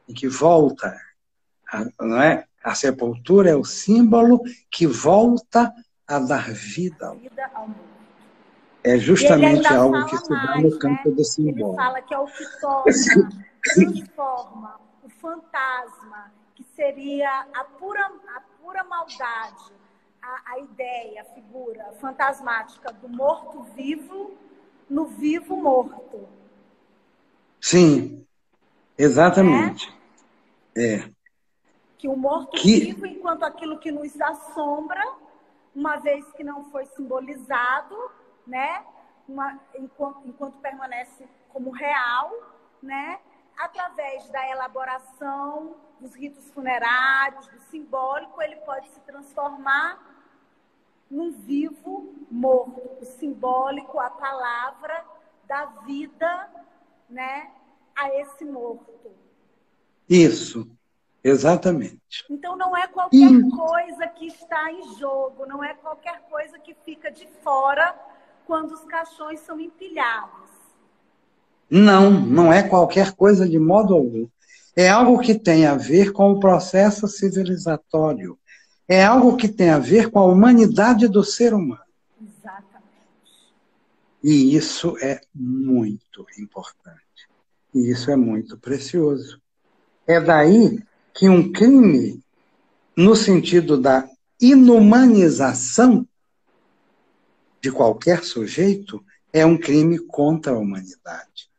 e que volta, não é? A sepultura é o símbolo que volta a dar vida ao mundo. É justamente algo que se dá no campo do simbólico. Ele fala que é o que torna, transforma o fantasma, que seria a pura maldade, a ideia, a figura fantasmática do morto-vivo no vivo-morto. Sim, exatamente. Que o morto-vivo, enquanto aquilo que nos assombra, uma vez que não foi simbolizado, né? Enquanto permanece como real, né? Através da elaboração dos ritos funerários, do simbólico, ele pode se transformar num vivo morto. O simbólico, a palavra, dá vida, né, a esse morto. Isso, exatamente. Então não é qualquer coisa que está em jogo, não é qualquer coisa que fica de fora quando os caixões são empilhados. Não, não é qualquer coisa de modo algum. É algo que tem a ver com o processo civilizatório. É algo que tem a ver com a humanidade do ser humano. Exatamente. E isso é muito importante. E isso é muito precioso. É daí que um crime, no sentido da inumanização de qualquer sujeito, é um crime contra a humanidade.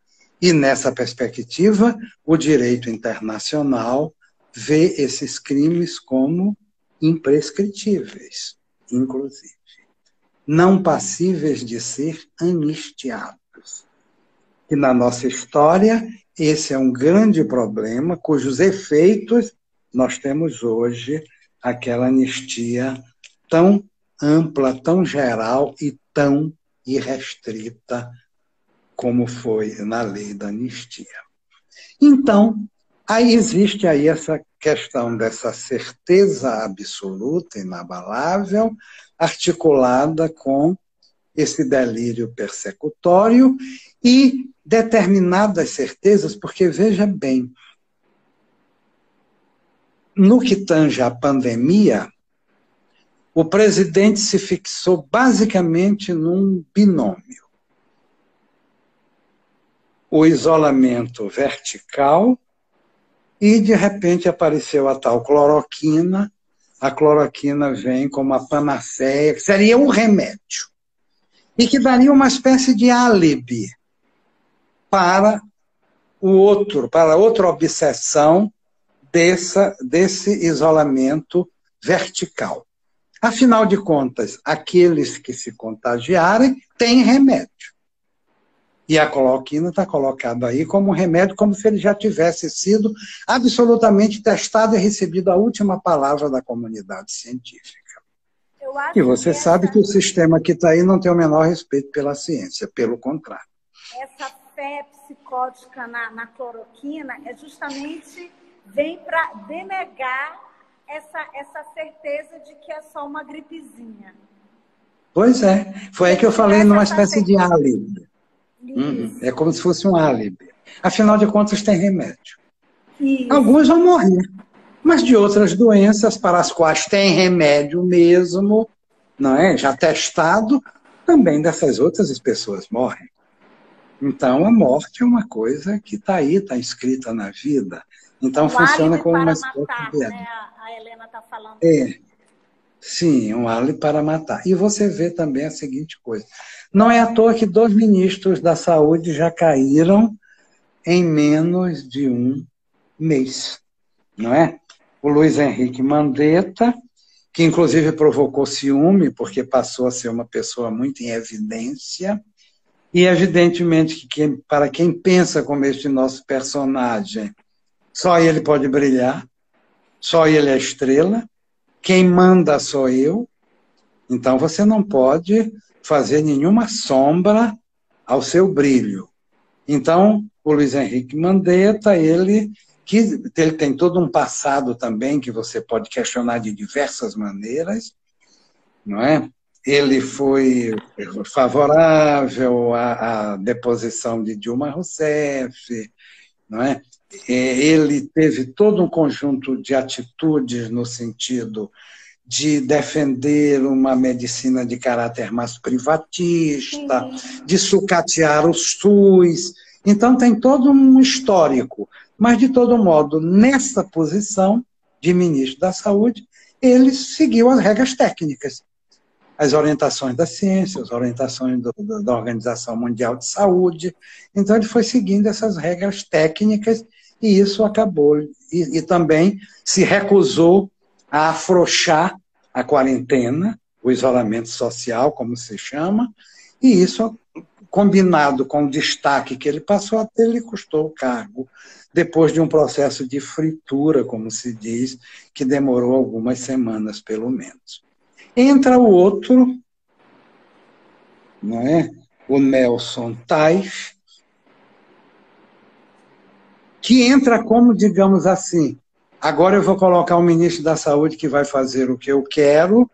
E, nessa perspectiva, o direito internacional vê esses crimes como imprescritíveis, inclusive. Não passíveis de ser anistiados. E, na nossa história, esse é um grande problema, cujos efeitos nós temos hoje, aquela anistia tão ampla, tão geral e tão irrestrita como foi na lei da anistia. Então, aí existe aí essa questão dessa certeza absoluta, inabalável, articulada com esse delírio persecutório e determinadas certezas, porque, veja bem, no que tange à pandemia, o presidente se fixou basicamente num binômio. O isolamento vertical e, de repente, apareceu a tal cloroquina. A cloroquina vem como a panaceia, que seria um remédio, e que daria uma espécie de álibi para outra obsessão desse isolamento vertical. Afinal de contas, aqueles que se contagiarem têm remédio. E a cloroquina está colocada aí como remédio, como se ele já tivesse sido absolutamente testado e recebido a última palavra da comunidade científica. E você sabe que o sistema que está aí não tem o menor respeito pela ciência, pelo contrário. Essa fé psicótica na cloroquina vem para denegar essa certeza de que é só uma gripezinha. Pois é, foi aí que eu falei numa espécie de álibi. É como se fosse um álibi. Afinal de contas, tem remédio. Isso. Alguns vão morrer, mas de outras doenças para as quais tem remédio mesmo, não é? Já testado, também dessas outras as pessoas morrem. Então, a morte é uma coisa que está aí, está escrita na vida. Então, funciona como uma espécie de... Né? A Helena está falando. Sim, um álibi para matar. E você vê também a seguinte coisa. Não é à toa que 2 ministros da saúde já caíram em menos de um mês, não é? O Luiz Henrique Mandetta, que inclusive provocou ciúme, porque passou a ser uma pessoa muito em evidência, e evidentemente que para quem pensa como este nosso personagem, só ele pode brilhar, só ele é estrela, quem manda sou eu, então você não pode fazer nenhuma sombra ao seu brilho. Então, o Luiz Henrique Mandetta, ele tem todo um passado também que você pode questionar de diversas maneiras, não é? Ele foi favorável à deposição de Dilma Rousseff, não é? ele teve todo um conjunto de atitudes no sentido de defender uma medicina de caráter mais privatista, de sucatear o SUS. Então, tem todo um histórico. Mas, de todo modo, nessa posição de ministro da Saúde, ele seguiu as regras técnicas, as orientações da ciência, as orientações da Organização Mundial de Saúde. Então, ele foi seguindo essas regras técnicas e isso acabou. E também se recusou a afrouxar a quarentena, o isolamento social, como se chama, e isso, combinado com o destaque que ele passou a ter, lhe custou o cargo, depois de um processo de fritura, como se diz, que demorou algumas semanas, pelo menos. Entra o outro, não é? O Nelson Tais, que entra como, digamos assim, agora eu vou colocar um ministro da Saúde que vai fazer o que eu quero,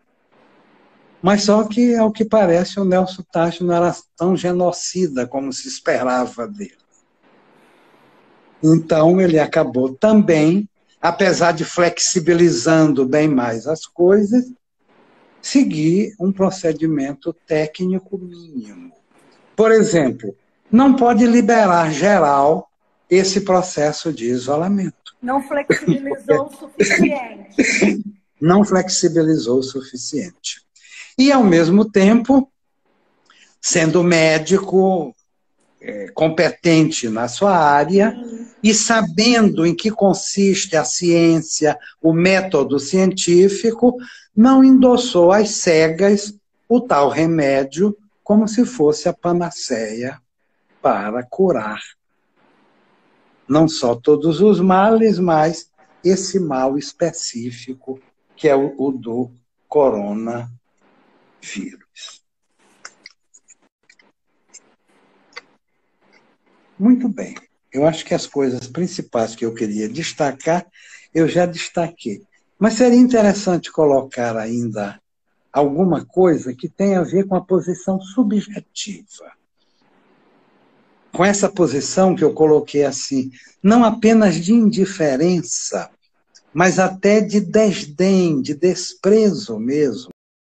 mas só que, ao que parece, o Nelson Tais não era tão genocida como se esperava dele. Então, ele acabou também, apesar de flexibilizando bem mais as coisas, seguir um procedimento técnico mínimo. Por exemplo, não pode liberar geral esse processo de isolamento. Não flexibilizou o suficiente. Não flexibilizou o suficiente. E, ao mesmo tempo, sendo médico competente na sua área e sabendo em que consiste a ciência, o método científico, não endossou às cegas o tal remédio como se fosse a panaceia para curar não só todos os males, mas esse mal específico que é o do coronavírus. Muito bem. Eu acho que as coisas principais que eu queria destacar, eu já destaquei. Mas seria interessante colocar ainda alguma coisa que tenha a ver com a posição subjetiva. Com essa posição que eu coloquei assim, não apenas de indiferença, mas até de desdém, de desprezo mesmo,